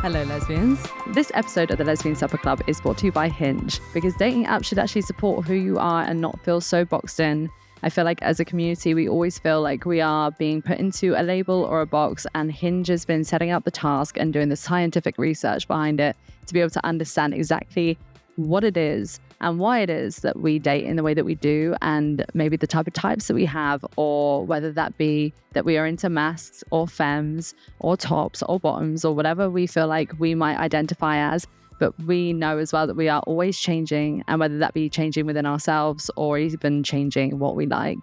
Hello, lesbians. This episode of the Lesbian Supper Club is brought to you by Hinge, because dating apps should actually support who you are and not feel so boxed in. I feel like as a community, we always feel like we are being put into a label or a box, and Hinge has been setting up the task and doing the scientific research behind it to be able to understand exactly what it is and why it is that we date in the way that we do, and maybe the type of types that we have, or whether that be that we are into masks or femmes or tops or bottoms or whatever we feel like we might identify as. But we know as well that we are always changing, and whether that be changing within ourselves or even changing what we like,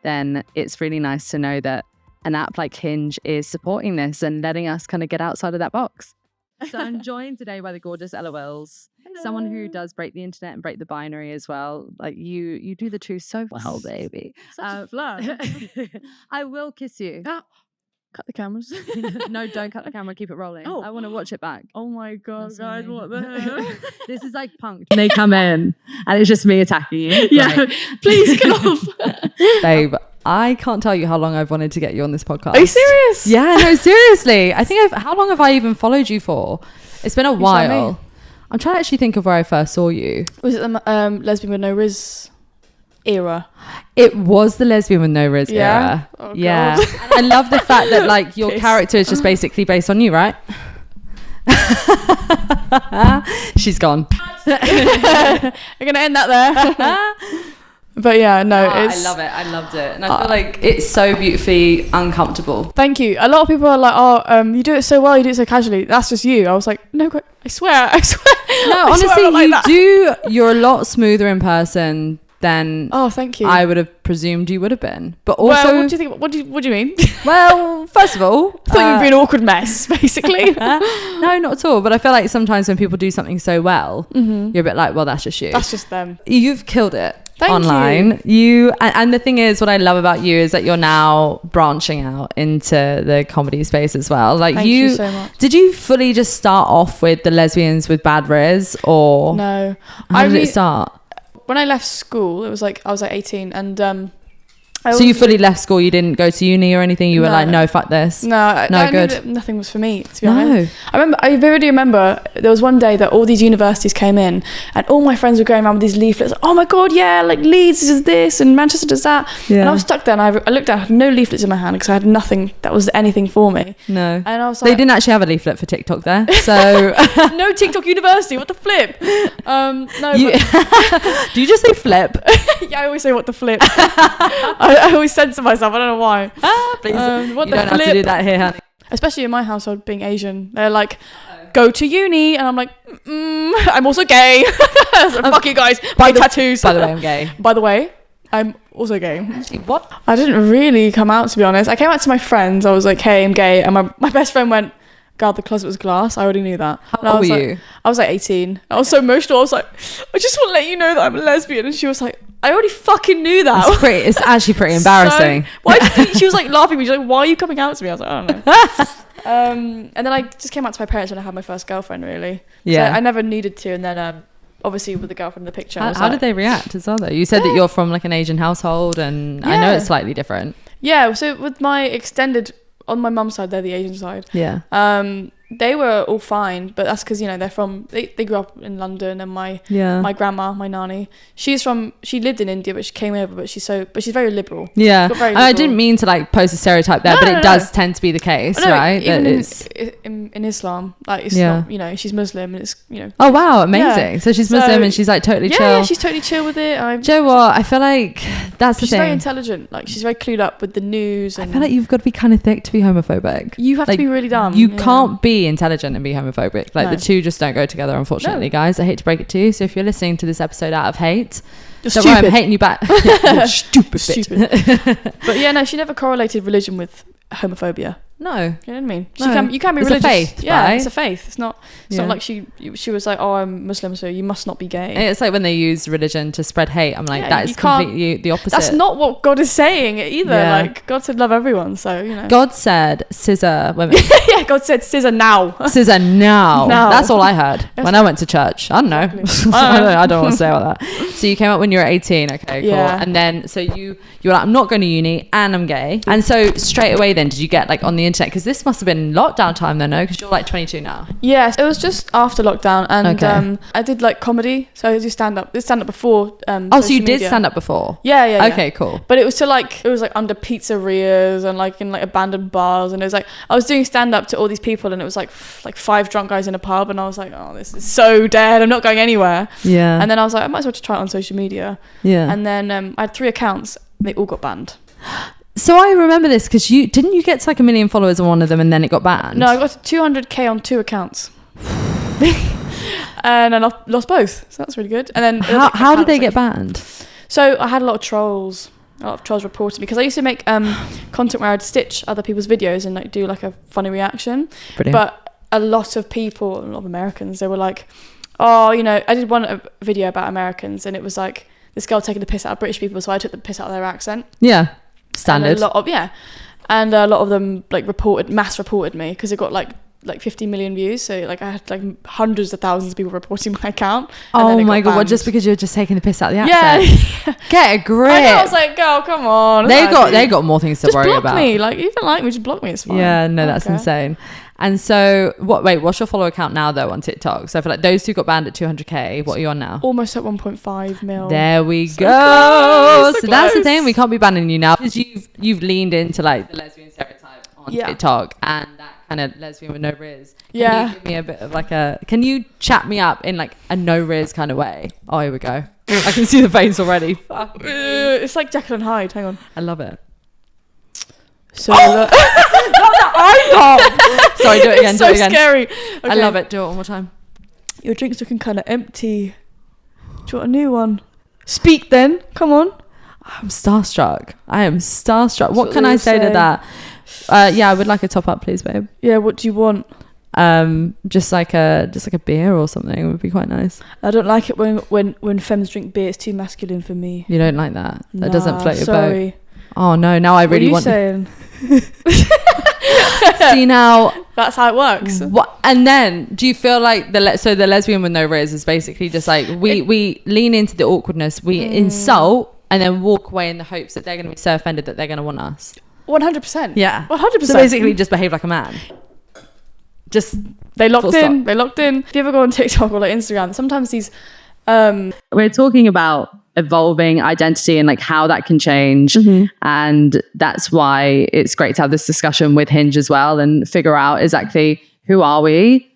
then it's really nice to know that an app like Hinge is supporting this and letting us kind of get outside of that box. So I'm joined today by the gorgeous LOLs. Hello. Someone who does break the internet and break the binary as well. Like you do the two so well, baby. Such a flirt. I will kiss you. Cut the cameras. No, don't cut the camera. Keep it rolling. Oh. I want to watch it back. Oh my god, That's guys, me. what the hell? This is like punk. They come in and it's just me attacking you. Yeah, Like, please get off. babe, I can't tell you how long I've wanted to get you on this podcast. Are you serious? Yeah, no, seriously. I think how long have I even followed you for? It's been a while. I'm trying to actually think of where I first saw you. Was it the Lesbian with no Riz era? It was the Lesbian with no Riz Yeah? era. Oh, yeah. God. I love the fact that like your Piss. character is just basically based on you, right? She's gone. We're gonna end that there. But yeah, no, I it's. love it. I loved it. And I feel like it's so beautifully uncomfortable. Thank you. A lot of people are like, "Oh, you do it so well. You do it so casually." That's just you. I was like, "No, I swear. No, I swear honestly, I'm not like you that." do. You're a lot smoother in person than Oh, thank you. I would have presumed you would have been. But also, well, what do you think? What do you mean? well, first of all, I thought you'd be an awkward mess, basically. no, not at all. But I feel like sometimes when people do something so well, you're a bit like, well, that's just you. That's just them. You've killed it. Thank online. You and the thing is, what I love about you is that you're now branching out into the comedy space as well. Like Thank you so much. Did you fully just start off with the Lesbians with Bad Riz, or No. how did it start? When I left school, it was like I was like 18, and So you fully left school? You didn't go to uni or anything? You were No. like, no, fuck this. No, I knew good. that nothing was for me, to be No. honest. I vividly remember there was one day that all these universities came in, and all my friends were going around with these leaflets. Oh my god, yeah, like Leeds does this and Manchester does that. Yeah. And I was stuck there, and I looked down, I had no leaflets in my hand because I had nothing that was anything for me. No. And I was They like, didn't actually have a leaflet for TikTok there, so no TikTok university. What the flip? No. do you just say flip? Yeah, I always say what the flip. I always censor myself. I don't know why. Please, What you the don't have to flip? do that here, honey. Especially in my household, being Asian, they're like, go to uni, and I'm like, I'm also gay. So fuck you guys. Buy tattoos. By the way, I'm gay. By the way, I'm also gay. What? I didn't really come out, to be honest. I came out to my friends. I was like, hey, I'm gay, and my best friend went, God, the closet was glass. I already knew that. How old were you? I was like 18. I was so emotional. I was like, I just want to let you know that I'm a lesbian. And she was like, I already fucking knew that. It's actually pretty embarrassing. So, why do you think, she was like laughing at me. She's like, why are you coming out to me? I was like, I don't know. And then I just came out to my parents when I had my first girlfriend, really. Yeah. So I never needed to. And then obviously with the girlfriend in the picture. How did they react as well, though? You said that you're from like an Asian household, and I know Yeah. it's slightly different. Yeah. So with my extended, on my mum's side, they're the Asian side. Yeah. They were all fine, but that's because, you know, they grew up in London, and my grandma, my nani, she lived in India, but she came over, but she's very liberal. Yeah. Got very And I liberal. didn't mean to like post a stereotype there, but it does tend to be the case, No, right? Even That in, it's... in Islam, like it's Yeah. not, you know, she's Muslim, and it's, you know. Oh wow, amazing. Yeah. So she's So- Muslim and she's like totally chill. Yeah, she's totally chill with it. Do you know what? I feel like that's the She's very thing. intelligent. Like, she's very clued up with the news. I And feel like you've got to be kind of thick to be homophobic. you have like, to be really dumb. You yeah. can't be intelligent and be homophobic. Like No. the two just don't go together, unfortunately, No. guys. I hate to break it to you. So if you're listening to this episode out of hate, You're don't worry, I'm stupid. hating you back. You're stupid. Stupid. But yeah, no, she never correlated religion with homophobia. No. You know what I mean? No. You can be It's a religious. faith, yeah, right? it's a faith. It's not like she was like, oh, I'm Muslim, so you must not be gay. It's like when they use religion to spread hate. I'm like, Yeah, that you is can't- completely the opposite. That's not what God is saying either. Yeah. Like, God said love everyone, so, you know. God said scissor women. Yeah, God said scissor now. Scissor now. Now. That's all I heard when I went to church. I don't know. Exactly. I don't want to say all that. So you came up when you were 18. Okay, cool. Yeah. And then so you were like, I'm not going to uni and I'm gay. And so straight away then, did you get like on the the internet? Because this must have been lockdown time then, no? Because you're like 22 now. Yes, it was just after lockdown, and I did like comedy, so I did stand up. Did stand up before. So you did stand up before? Yeah. Okay, cool. But it was it was like under pizzerias and like in like abandoned bars, and it was like I was doing stand up to all these people, and it was like 5 drunk guys in a pub, and I was like, oh, this is so dead. I'm not going anywhere. Yeah. And then I was like, I might as well just try it on social media. Yeah. And then I had 3 accounts. They all got banned. So I remember this because you get to like 1 million followers on one of them and then it got banned. No, I got to 200k on 2 accounts. And I lost both, so that's really good. And then how did they get banned? So I had a lot of trolls reporting me because I used to make content where I'd stitch other people's videos and like do like a funny reaction. Brilliant. But a lot of Americans, they were like, oh, you know, I did one video about Americans, and it was like this girl taking the piss out of British people, so I took the piss out of their accent. Yeah, standard. And a lot of them like mass reported me because it got like 50 million views. So like I had like hundreds of thousands of people reporting my account. Oh my god! What, just because you're just taking the piss out of the accent? Yeah. Get a grip. I was like, girl, come on. They got more things to worry about. Just block me. Like, if you don't like me, just block me. It's fine. Yeah, no, that's insane. And so, what's your follower account now though on TikTok? So I feel like those 2 got banned at 200k. What are you on now? Almost at 1.5 mil. There we So go. close, So that's the thing. We can't be banning you now because you've leaned into like the lesbian stereotype on TikTok and that kind of lesbian with no riz. Can you give me a bit of like can you chat me up in like a no riz kind of way? Oh, here we go. I can see the face already. It's like Jekyll and Hyde. Hang on. I love it. So not the eye. Sorry, do it again. Do it again. Scary. Okay. I love it. Do it one more time. Your drink's looking kind of empty. Do you want a new one? Speak then. Come on. I'm starstruck. I am starstruck. What can I say to that? Yeah, I would like a top up, please, babe. Yeah. What do you want? Just like a beer or something would be quite nice. I don't like it when femmes drink beer. It's too masculine for me. You don't like that? That doesn't float your sorry. boat. Oh no! Now I really want. What are you saying? See now, that's how it works. What? And then, do you feel like the lesbian with no riz is basically just like we lean into the awkwardness, we insult, and then walk away in the hopes that they're going to be so offended that they're going to want us. 100%. Yeah, 100%. So basically, just behave like a man. Just they locked in. They locked in. If you ever go on TikTok or like Instagram, sometimes these. We're talking about evolving identity and like how that can change, and that's why it's great to have this discussion with Hinge as well and figure out exactly who are we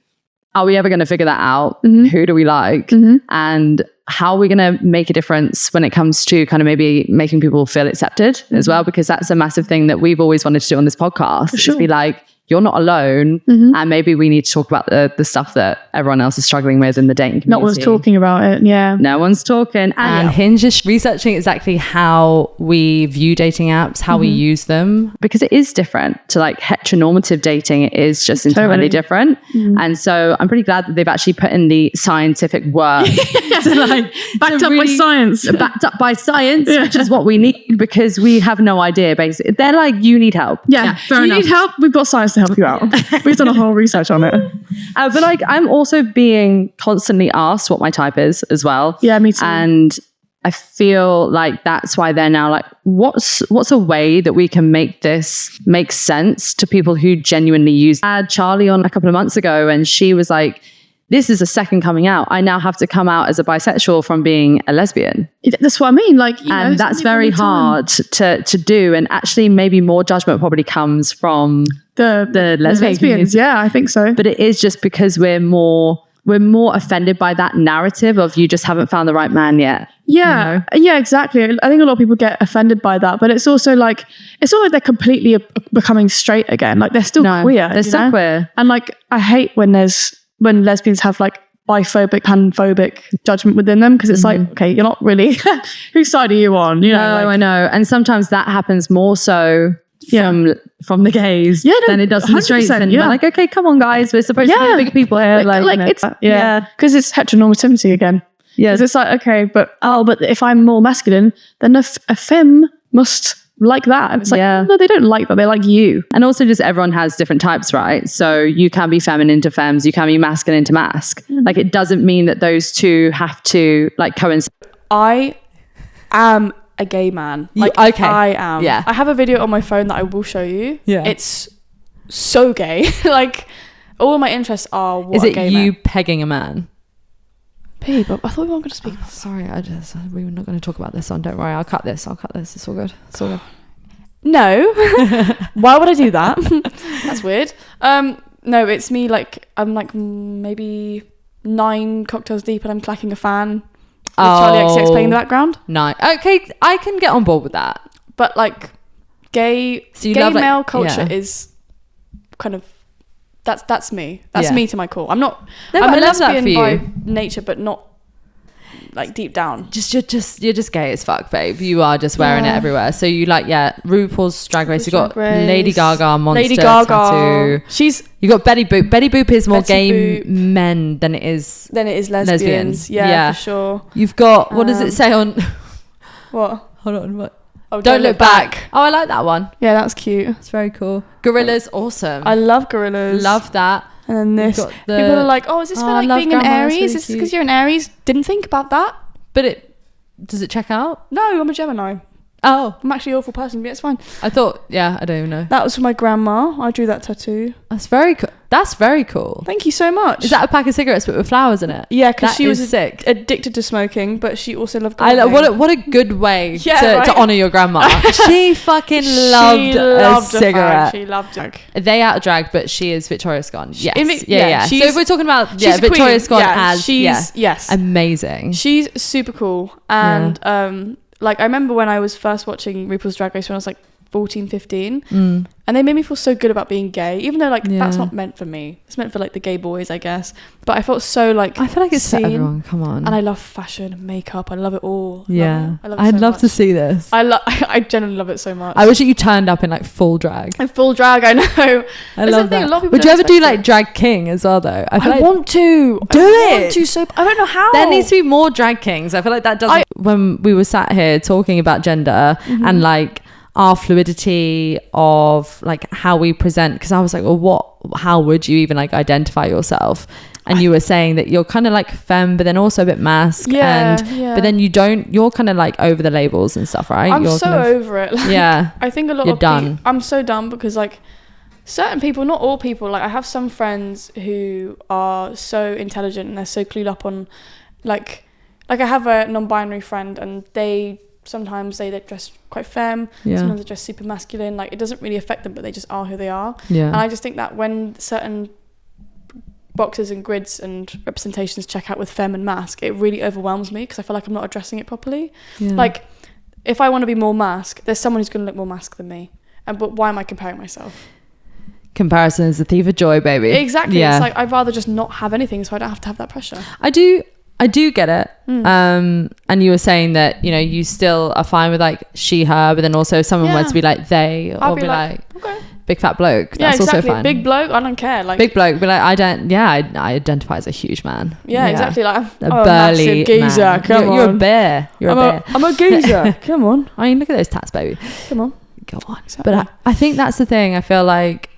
ever going to figure that out, who do we like, and how are we going to make a difference when it comes to kind of maybe making people feel accepted as well, because that's a massive thing that we've always wanted to do on this podcast. Is be like, you're not alone, and maybe we need to talk about the stuff that everyone else is struggling with in the dating community. No one's talking about it, No one's talking. And Hinge is researching exactly how we view dating apps, how we use them, because it is different to like heteronormative dating. It is just entirely different. And so I'm pretty glad that they've actually put in the scientific work to like backed up by science, which is what we need, because we have no idea. Basically, they're like, you need help. Fair enough. Need help? We've got science to help you out. We've done a whole research on it. But like, I'm also being constantly asked what my type is as well. Yeah, me too. And I feel like that's why they're now like, what's a way that we can make this make sense to people who genuinely use. I had Charlie on a couple of months ago, and she was like, this is a second coming out. I now have to come out as a bisexual from being a lesbian. That's what I mean. Like, and that's very hard to do. And actually, maybe more judgment probably comes from the lesbians. Yeah, I think so. But it is just because we're more offended by that narrative of you just haven't found the right man yet. Yeah, you know? Yeah, exactly. I think a lot of people get offended by that, but it's also like, it's not like they're completely becoming straight again. Like, they're still queer. They're still queer. And like, I hate when lesbians have like biphobic, panphobic judgment within them, because it's like, okay, you're not really, whose side are you on? You know, I know. And sometimes that happens more so from the gays than it does from the straights. And we're like, okay, come on guys, we're supposed to be big people here. Like it's because it's heteronormativity again. Yeah, it's like, okay, but if I'm more masculine, then a femme must like that. And it's like, no, they don't like that. They like you. And also just everyone has different types, right? So you can be feminine to femmes, you can be masculine to masc. Like, it doesn't mean that those two have to like coincide. I am a gay man. Like, I am. Yeah. I have a video on my phone that I will show you. Yeah. It's so gay. Like, all of my interests are what Is it gay you men. pegging a man? Babe, I thought we weren't going to speak about that. Sorry, we were not going to talk about this one. Don't worry, I'll cut this. It's all good. No. Why would I do that? That's weird. No, it's me, like, I'm like maybe 9 cocktails deep and I'm clacking a fan with Charlie XCX playing in the background. No. Okay, I can get on board with that. But like gay male culture is kind of that's me. That's me to my core. I'm not. No, I'm a love that lesbian for you. by nature, but not like deep down. You're just gay as fuck, babe. You are just wearing it everywhere. So you like RuPaul's Drag Race. You got Lady Gaga monster tattoo. You got Betty Boop. Betty Boop is more gay men than it is lesbians. Yeah, for sure. You've got what does it say on? What? Hold on. What? Oh, Don't look back. Oh, I like that one. Yeah, that's cute. It's very cool. Gorillas, awesome. I love gorillas. Love that. And then this. People are like, oh, is this for like being an Aries? Is this because you're an Aries? Didn't think about that. But does it check out? No, I'm a Gemini. Oh. I'm actually an awful person, but it's fine. I thought, I don't even know. That was for my grandma. I drew that tattoo. That's very cool. That's very cool. Thank you so much. Is that a pack of cigarettes but with flowers in it? Yeah, because she was sick. Addicted to smoking, but she also loved gardening. What a good way to honour your grandma. She fucking loved a cigarette. She loved drag. They out of drag, but she is Victoria Scone. Yes. Yeah. So if we're talking about Victoria Scone yes, amazing. She's super cool. And like I remember when I was first watching RuPaul's Drag Race when I was like 14, 15 and they made me feel so good about being gay, even though like that's not meant for me. It's meant for like the gay boys, I guess, but I felt so like I feel like it's for everyone. Come on. And I love fashion and makeup. I love it all. I'd love to see this. I genuinely love it so much. I wish that you turned up in like full drag. In full drag, I know. I love that. A lot of people would you ever do like Drag King as well though? I want to I don't know how. There needs to be more drag kings. I feel like that doesn't when we were sat here talking about gender and like our fluidity of like how we present, because I was like, well, how would you even like identify yourself? And you were saying that you're kind of like femme but then also a bit masc, but then you're kind of like over the labels and stuff, right? I'm you're so over it. Like, I think a lot of people, I'm so done because like certain people, not all people, like I have some friends who are so intelligent and they're so clued up on like I have a non-binary friend and sometimes they dress quite femme, sometimes they dress super masculine. Like it doesn't really affect them, but they just are who they are. And I just think that when certain boxes and grids and representations check out with femme and masc, it really overwhelms me because I feel like I'm not addressing it properly. Like if I want to be more masc, there's someone who's going to look more masc than me, but why am I comparing myself? Comparison is the thief of joy, baby. Exactly. It's like I'd rather just not have anything so I don't have to have that pressure. I do get it. And you were saying that, you know, you still are fine with like she, her, but then also if someone were to be like they, or be like okay, big fat bloke. That's also fine. Big bloke, I don't care. Like big bloke, be like, I identify as a huge man. Yeah, exactly. Like a burly geezer. Man. You're a bear. You're a bear. I'm a geezer. Come on. I mean, look at those tats, baby. Come on. Go on. Exactly. But I think that's the thing. I feel like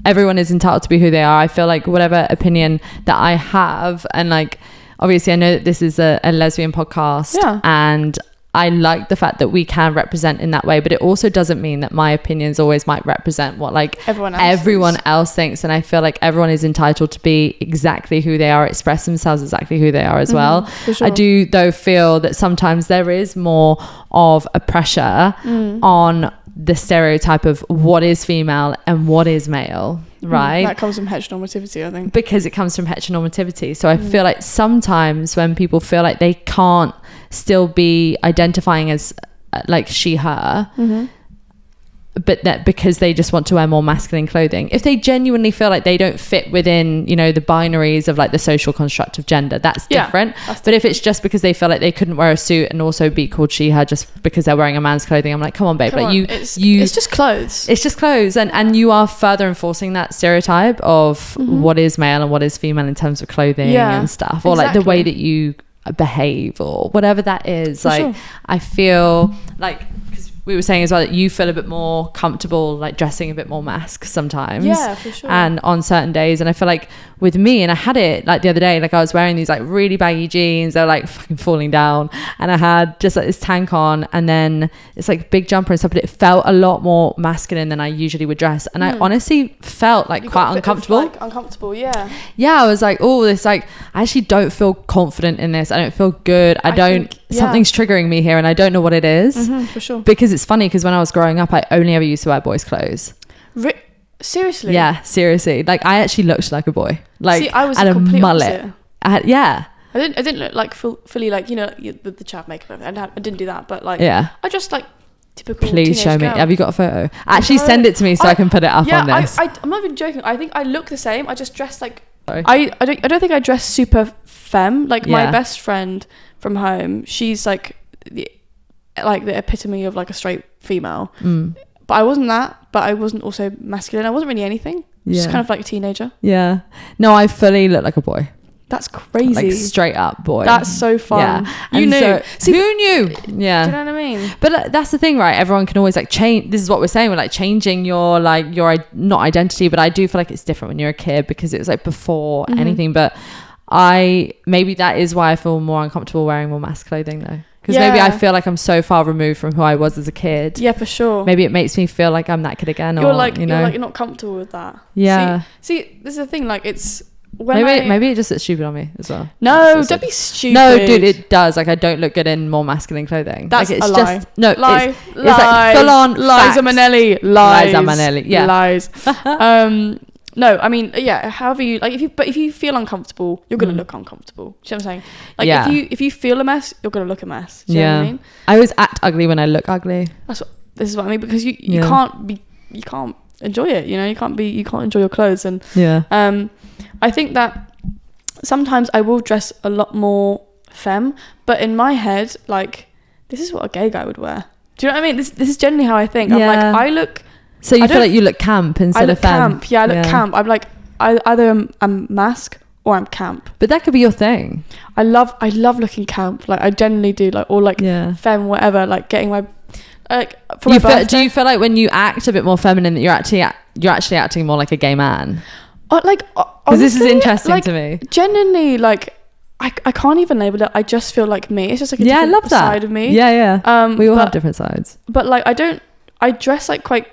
everyone is entitled to be who they are. I feel like whatever opinion that I have, and like, obviously I know that this is a lesbian podcast and I like the fact that we can represent in that way, but it also doesn't mean that my opinions always might represent what like everyone else thinks. And I feel like everyone is entitled to be exactly who they are, express themselves exactly who they are as well. For sure. I do though feel that sometimes there is more of a pressure on the stereotype of what is female and what is male, right? That comes from heteronormativity, I think. Because it comes from heteronormativity. So I feel like sometimes when people feel like they can't still be identifying as like she, her, but that because they just want to wear more masculine clothing, if they genuinely feel like they don't fit within, you know, the binaries of like the social construct of gender, that's different. But if it's just because they feel like they couldn't wear a suit and also be called she, her just because they're wearing a man's clothing, I'm like, come on, babe. It's just clothes. It's just clothes. And you are further enforcing that stereotype of what is male and what is female in terms of clothing and stuff, or like the way that you behave or whatever that is. For like, sure. I feel like, because we were saying as well that you feel a bit more comfortable like dressing a bit more mask sometimes. Yeah, for sure. And on certain days, and I feel like with me, and I had it like the other day, like I was wearing these like really baggy jeans, they're like fucking falling down, and I had just like this tank on and then it's like big jumper and stuff, but it felt a lot more masculine than I usually would dress, and I honestly felt like quite uncomfortable. Uncomfortable, yeah. Yeah, I was like, oh, this like I actually don't feel confident in this. I don't feel good. Something's triggering me here and I don't know what it is. For sure. Because it's funny, because when I was growing up, I only ever used to wear boys' clothes. Seriously? Yeah, seriously. Like I actually looked like a boy. Like, see, I was had a mullet. Opposite. I didn't look like fully like, you know, the chav makeup. I didn't do that, but like, yeah, I just like typical. Please show me. Girl. Have you got a photo? Actually, send it to me so I can put it up on this. I'm not even joking. I think I look the same. I just dress like I don't think I dress super femme. Like my best friend from home, she's like the epitome of like a straight female. But I wasn't that. But I wasn't also masculine. I wasn't really anything. Just kind of like a teenager. Yeah. No, I fully look like a boy. That's crazy. Like straight up boy. That's so fun. Yeah. You knew. So, who knew? Yeah. Do you know what I mean? But that's the thing, right? Everyone can always like change. This is what we're saying. We're like changing your not identity, but I do feel like it's different when you're a kid because it was like before anything. But maybe that is why I feel more uncomfortable wearing more mask clothing though. Because maybe I feel like I'm so far removed from who I was as a kid. Yeah, for sure. Maybe it makes me feel like I'm that kid again. You're not comfortable with that. Yeah. See, this is the thing. Like it's maybe it just looks stupid on me as well. No, don't be stupid. No, dude, it does. Like I don't look good in more masculine clothing. That's like, it's a lie. Just no lie. It's like full on Liza Minnelli. Liza Minnelli. Yeah. Lies. No, I mean, yeah. However you like, if you feel uncomfortable, you're gonna look uncomfortable. Do you know what I'm saying? Like, if you feel a mess, you're gonna look a mess. Do you know what I mean? I always act ugly when I look ugly. This is what I mean, because you can't enjoy it. You know, you can't enjoy your clothes, and I think that sometimes I will dress a lot more femme, but in my head, like this is what a gay guy would wear. Do you know what I mean? This is generally how I think. I'm like, I look. So you feel like you look camp instead of femme? Camp. Yeah, I look camp. I'm like, either I'm mask or I'm camp. But that could be your thing. I love looking camp. Like I generally do. Like, or like femme, whatever. Like getting my do you feel like when you act a bit more feminine that you're actually acting more like a gay man? Because this is interesting to me. Genuinely, like I can't even label it. I just feel like me. It's just like a different side of me. Yeah. We all have different sides. But like I dress like quite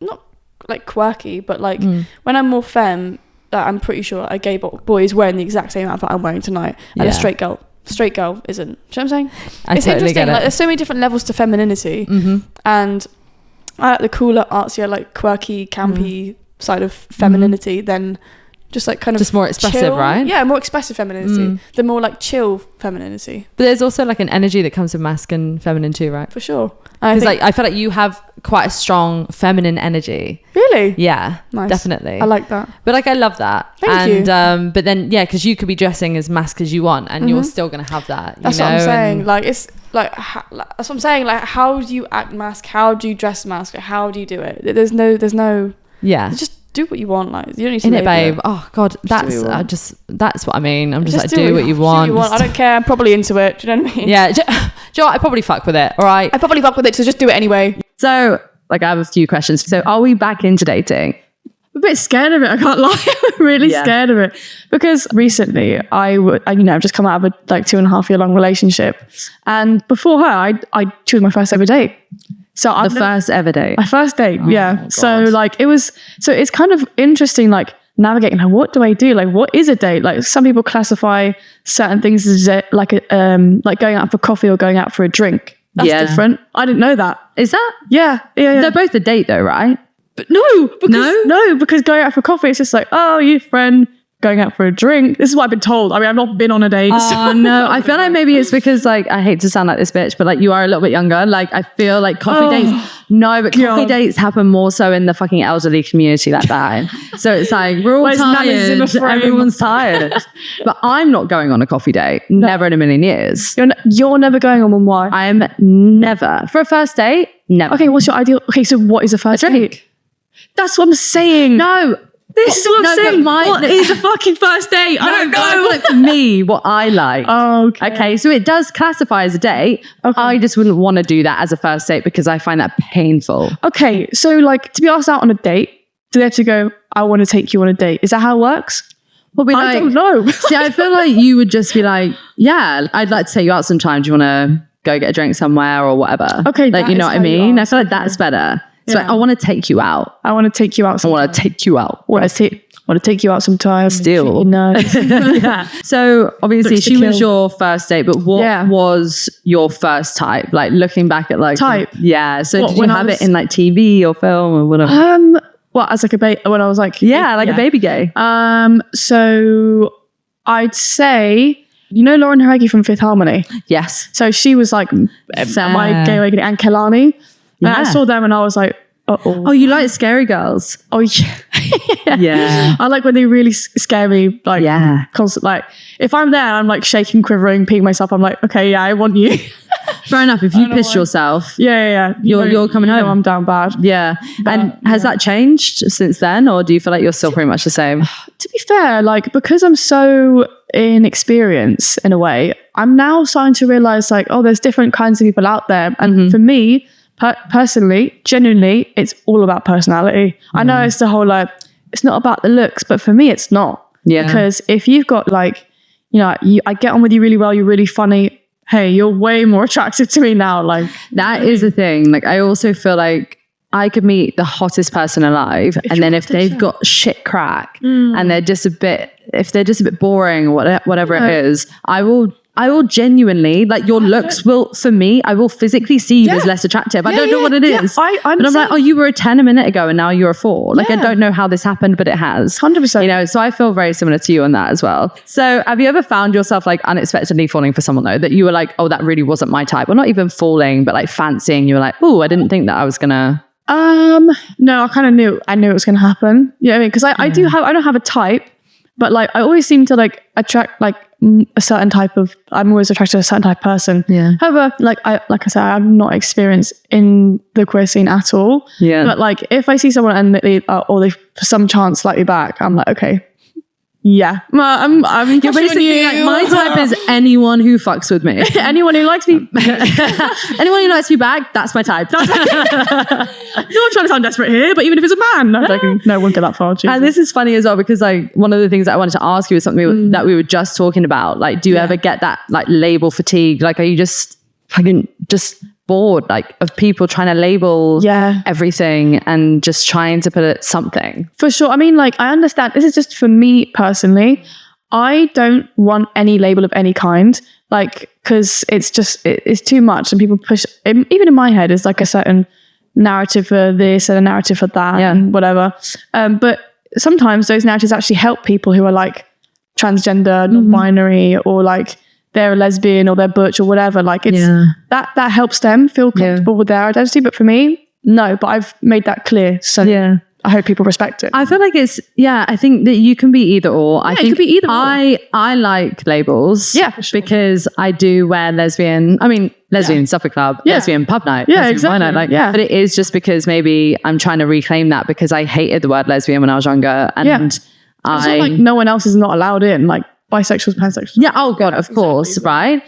not like quirky, but like when I'm more femme, I'm pretty sure a gay boy is wearing the exact same outfit I'm wearing tonight, and a straight girl isn't. Do you know what I'm saying? It's totally interesting. Get it. Like there's so many different levels to femininity, and I like the cooler, artsier, like quirky, campy side of femininity than just like kind of just more expressive, chill, right? Yeah, more expressive femininity. The more like chill femininity. But there's also like an energy that comes with masculine and feminine too, right? For sure. Because like I feel like you have quite a strong feminine energy. Really? Yeah, nice. Definitely. I like that. But like I love that. Thank you. But then because you could be dressing as mask as you want, and you're still gonna have that. That's what I'm saying. Like it's like that's what I'm saying. Like how do you act mask? How do you dress mask? How do you do it? There's no. Yeah. Just do what you want. Like you don't need to. Innit, babe? Oh God, that's what I mean. I'm just like do what you want. I don't care. I'm probably into it. Do you know what I mean? Yeah. Do you know what? I probably fuck with it. All right. I probably fuck with it. So just do it anyway. So like I have a few questions. So are we back into dating? I'm a bit scared of it. I can't lie. I'm really scared of it because recently I've just come out of a like 2.5 year long relationship, and before her, she was my first ever date. So my first date. Yeah. So like it's kind of interesting, like navigating how, what do I do? Like, what is a date? Like some people classify certain things as like going out for coffee or going out for a drink. That's different. I didn't know that. Is that? Yeah. They're both a date though, right? But because going out for coffee, it's just like, oh, you friend. Going out for a drink. This is what I've been told. I mean, I've not been on a date. Oh, no. I feel like maybe it's because, like, I hate to sound like this bitch, but, like, you are a little bit younger. Like, I feel like coffee dates... No, but coffee dates happen more so in the fucking elderly community like that. So it's like, we're all tired. Everyone's tired. But I'm not going on a coffee date. No. Never in a million years. You're never going on one. Why? I'm never. For a first date, never. Okay, what's your ideal... Okay, so what is a first date? That's what I'm saying. No. This is what I'm saying. What is a fucking first date? I don't know. Like for me, what I like. Okay, so it does classify as a date. Okay. I just wouldn't want to do that as a first date because I find that painful. Okay, so like to be asked out on a date, do they have to go, I want to take you on a date? Is that how it works? I don't know. See, I feel like you would just be like, yeah, I'd like to take you out sometime. Do you want to go get a drink somewhere or whatever? Okay, like, you know what I mean? I feel like that's better. It's like, I want to take you out. I want to take you out sometime. I want to take you out. Want to take you out sometime. Still. Yeah. So obviously she was your first date, but what was your first type? Like looking back at like... Type? Yeah. So did you have it in like TV or film or whatever? As like a baby, when I was like... a baby gay. So I'd say... You know Lauren Haregi from Fifth Harmony? Yes. So she was like my gay awakening, and Kelani. And I saw them and I was like, uh-oh. Oh, you like scary girls? Oh, yeah. Yeah. I like when they really scare me, like, constant, like, if I'm there and I'm like shaking, quivering, peeing myself, I'm like, okay, yeah, I want you. Fair enough. If you piss yourself, you're coming home. I'm down bad. Yeah. But, and has that changed since then, or do you feel like you're still pretty much the same? To be fair, like, because I'm so inexperienced in a way, I'm now starting to realize like, oh, there's different kinds of people out there. And for me, personally, genuinely, it's all about personality. I know it's the whole like, it's not about the looks, but for me, it's not. Yeah. Because if you've got like, I get on with you really well, you're really funny. Hey, you're way more attractive to me now. Like that is the thing. Like I also feel like I could meet the hottest person alive, and then if they've got shit crack and they're just a bit boring or whatever it is, I will genuinely, like your looks will, for me, I will physically see you as less attractive. I don't know what it is. But I'm like, oh, you were a 10 a minute ago and now you're a 4. Like I don't know how this happened, but it has. 100%. So I feel very similar to you on that as well. So have you ever found yourself like unexpectedly falling for someone though, that you were like, oh, that really wasn't my type? Or not even falling, but like fancying, you were like, oh, I didn't think that I was gonna... No, I kind of knew it was going to happen. You know what I mean? Because I don't have a type, but like I always seem to like attract like a certain type of, I'm always attracted to a certain type of person. Yeah. However, like I said, I'm not experienced in the queer scene at all. Yeah. But like if I see someone and they for some chance like me back, I'm like, okay. Yeah, I'm You're basically like, my type is anyone who fucks with me. Anyone who likes me. Anyone who likes me back, that's my type. You're trying to sound desperate here, but even if it's a man, I'm like, no, won't get that far. Jesus. And this is funny as well, because like one of the things that I wanted to ask you is something that we were just talking about. Like, do you ever get that like label fatigue? Like, are you just bored like of people trying to label everything and just trying to put it something? For sure. I mean, like, I understand. This is just for me personally. I don't want any label of any kind, like, because it's too much, and people push. Even in my head, is like a certain narrative for this and a narrative for that, and whatever. But sometimes those narratives actually help people who are like transgender, non-binary, or like they're a lesbian or they're butch or whatever. Like it's that helps them feel comfortable with their identity. But for me, no. But I've made that clear. So I hope people respect it. I feel like I think that you can be either or. I think you can be either or. I like labels. Yeah, for sure. Because I do wear lesbian supper club, lesbian pub night. Yeah, exactly. Night, But it is just because maybe I'm trying to reclaim that, because I hated the word lesbian when I was younger. And it's not like no one else is not allowed in. Like, bisexuals, pansexuals. Yeah, oh God, of course, right?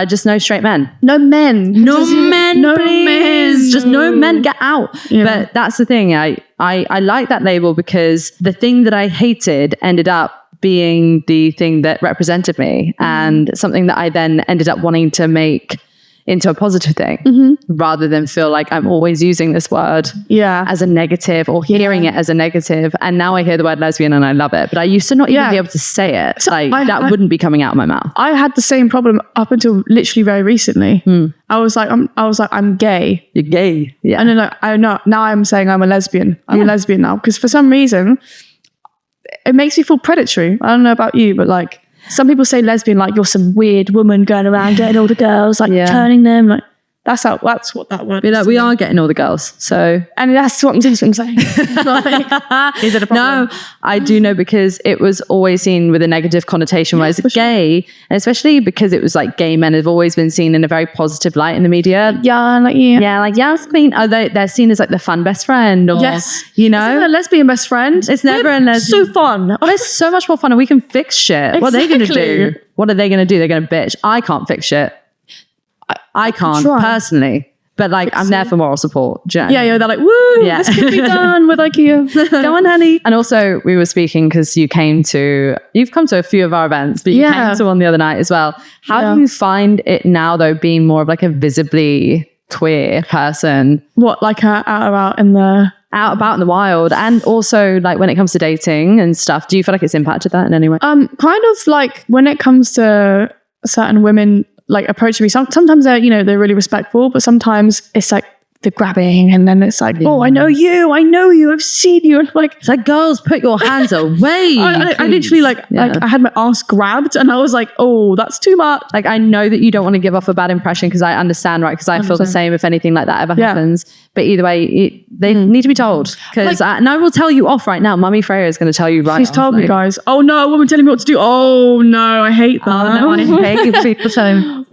Just no straight men. No men. No men, no please. Men. Just no men, get out. Yeah. But that's the thing. I like that label, because the thing that I hated ended up being the thing that represented me, and something that I then ended up wanting to make into a positive thing, rather than feel like I'm always using this word as a negative, or hearing it as a negative. And now I hear the word lesbian and I love it, but I used to not even be able to say it. So that wouldn't be coming out of my mouth. I had the same problem up until literally very recently. I was like, I'm gay. You're gay. Yeah. And then I know now I'm saying I'm a lesbian. I'm a lesbian now, because for some reason it makes me feel predatory. I don't know about you, but like, some people say lesbian like you're some weird woman going around getting all the girls, like turning them. Like, That's what that word be like, we are getting all the girls. So, and that's what I'm saying. Is it a problem? No, I do know, because it was always seen with a negative connotation, whereas gay, and especially because it was like gay men have always been seen in a very positive light in the media. Yeah, like yes, queen. They're seen as like the fun best friend, or you know, it's never a lesbian best friend. It's never a lesbian. So fun. Oh, it's so much more fun, and we can fix shit. Exactly. What are they going to do? What are they going to do? They're going to bitch. I can't fix shit. I can't personally, but like I'm there for moral support. Yeah, they're like, woo, this can be done with IKEA. Go on, honey. And also, we were speaking because you've come to a few of our events, but you came to one the other night as well. How do you find it now, though, being more of like a visibly queer person? What, like out about in the wild, and also like when it comes to dating and stuff? Do you feel like it's impacted that in any way? Kind of like when it comes to certain women like approaching me, sometimes they're really respectful, but sometimes it's like the grabbing, and then it's like, oh, I know you, I've seen you, and like, it's like, girls, put your hands away. I literally like I had my ass grabbed, and I was like, oh, that's too much. Like, I know that you don't want to give off a bad impression, because I understand, right? Because I feel the same if anything like that ever happens. But either way, they need to be told. Because and I will tell you off right now. Mummy Freya is going to tell you right. She's told me, guys. Oh no, a woman telling me what to do. Oh no, I hate that. Oh no, I hate people telling.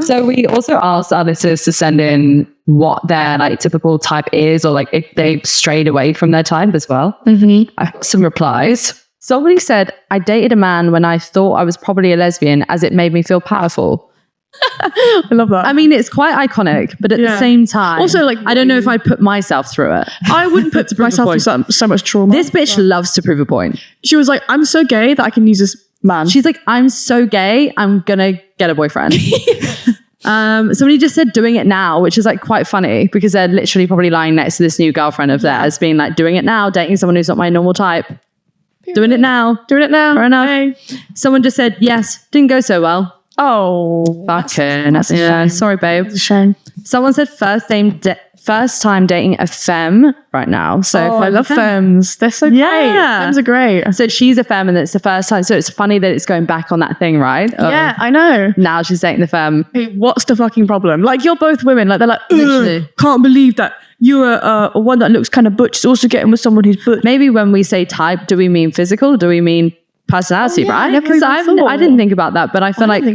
So we also asked our listeners to send in what their like typical type is, or like if they've strayed away from their type as well. I have some replies. Somebody said, I dated a man when I thought I was probably a lesbian, as it made me feel powerful. I love that. I mean, it's quite iconic, but at the same time, also, like, I don't know if I'd put myself through it. I wouldn't put myself through so much trauma. This bitch loves to prove a point. She was like, I'm so gay that I can use this man. She's like, I'm so gay, I'm gonna get a boyfriend. Somebody just said doing it now, which is like quite funny, because they're literally probably lying next to this new girlfriend of theirs, being like, doing it now, dating someone who's not my normal type. Doing it now. Fair enough. Hey. Someone just said, yes, didn't go so well. Oh, fucking. Sorry, babe. It's a shame. Someone said first time dating a femme right now. So I love femmes. They're so great. Femmes are great. So she's a femme, and it's the first time. So it's funny that it's going back on that thing, right? Yeah, I know. Now she's dating the femme. Hey, what's the fucking problem? Like, you're both women. Like, they're like, can't believe that you're a one that looks kind of butch is also getting with someone who's butch. Maybe when we say type, do we mean physical? Or do we mean personality, right? Because I didn't think about that, but I feel like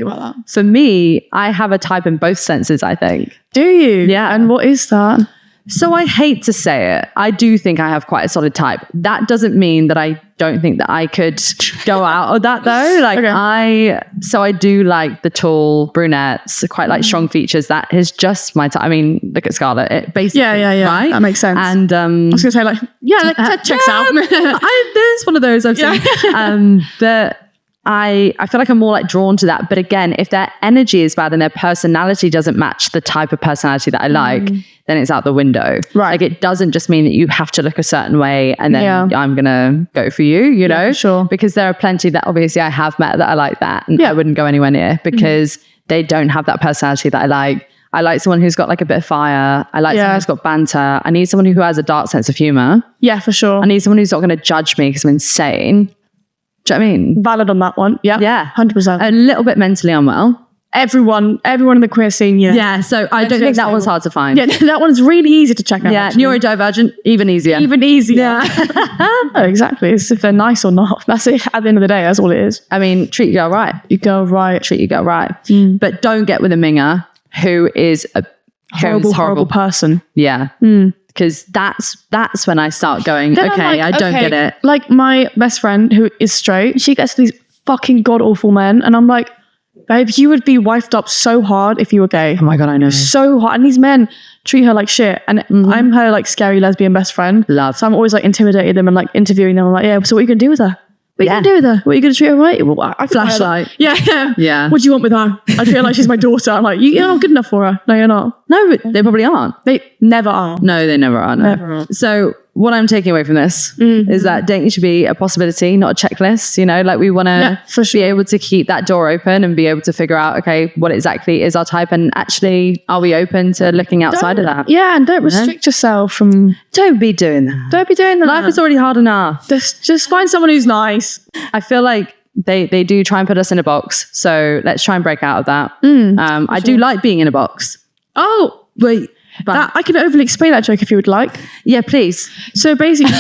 for me, I have a type in both senses, I think. Do you? Yeah. And what is that? So I hate to say it. I do think I have quite a solid type. That doesn't mean that I don't think that I could go out of that though. Like I do like the tall brunettes, quite like strong features. That is just my type. I mean, look at Scarlett. It basically, yeah. Right? That makes sense. And I was gonna say that checks out. There's one of those I've seen. But I feel like I'm more like drawn to that. But again, if their energy is bad and their personality doesn't match the type of personality that I like, then it's out the window. Right. Like, it doesn't just mean that you have to look a certain way and then I'm going to go for you, you know? For sure. Because there are plenty that obviously I have met that I like that, and I wouldn't go anywhere near, because they don't have that personality that I like. I like someone who's got like a bit of fire. I like someone who's got banter. I need someone who has a dark sense of humor. Yeah, for sure. I need someone who's not going to judge me because I'm insane. Do you know what I mean? Valid on that one. Yeah. 100%. A little bit mentally unwell. Everyone in the queer scene, Yeah, so I don't think that one's hard to find. Yeah, that one's really easy to check out. Yeah, actually. Neurodivergent, even easier. Yeah. Oh, exactly. It's if they're nice or not. That's it. At the end of the day, that's all it is. I mean, treat your girl right. Treat your girl right. But don't get with a minger who is a horrible person. Yeah. Because that's when I start going, then I don't get it. Like, my best friend who is straight, she gets these fucking god awful men, and I'm like, babe, you would be wifed up so hard if you were gay. Oh my God, I know. So hard. And these men treat her like shit. And I'm her like scary lesbian best friend. Love. So I'm always like intimidating them and like interviewing them. I'm like, yeah, so what are you going to do with her? What are you going to do with her? What are you going to treat her right? Well, I flashlight. Yeah. What do you want with her? I treat her like she's my daughter. I'm like, you're not good enough for her. No, you're not. No, but they probably aren't. They never are. No, they never are. No. Never are. So what I'm taking away from this is that dating should be a possibility, not a checklist. You know, like, we want to be able to keep that door open and be able to figure out, okay, what exactly is our type, and actually, are we open to looking outside of that? Yeah, and don't restrict yourself from... Don't be doing that. Don't be doing that. Life is already hard enough. Just find someone who's nice. I feel like they do try and put us in a box. So let's try and break out of that. I do like being in a box. Oh, wait. That, I can overly explain that joke if you would like. Yeah, please. So basically,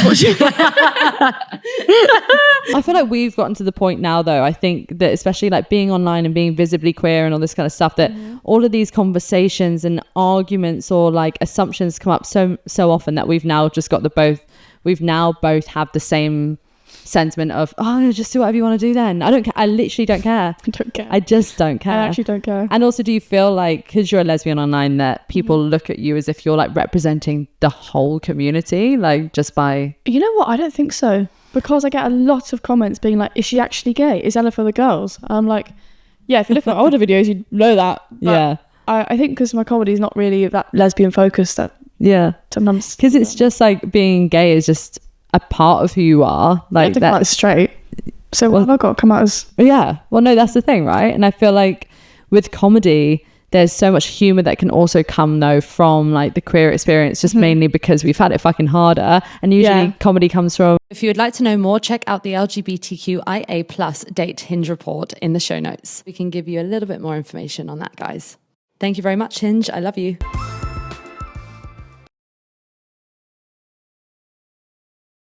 I feel like we've gotten to the point now, though. I think that especially like being online and being visibly queer and all this kind of stuff, that all of these conversations and arguments or like assumptions come up so often that we've now just got both have the same sentiment of, oh, just do whatever you want to do then. I don't care. I literally don't care. I don't care. I just don't care. I actually don't care. And also, do you feel like, because you're a lesbian online, that people look at you as if you're like representing the whole community, like just by... You know what? I don't think so. Because I get a lot of comments being like, is she actually gay? Is Ella for the girls? I'm like, yeah, if you look at my older videos, you'd know that. But yeah. I think because my comedy is not really that lesbian focused, that sometimes... Because it's just like being gay is just a part of who you are. Like that's straight. So what have I got to come out as? Yeah. Well, no, that's the thing, right? And I feel like with comedy, there's so much humor that can also come though from like the queer experience, just mainly because we've had it fucking harder. And usually comedy comes from... If you would like to know more, check out the LGBTQIA+ Date Hinge report in the show notes. We can give you a little bit more information on that, guys. Thank you very much, Hinge. I love you.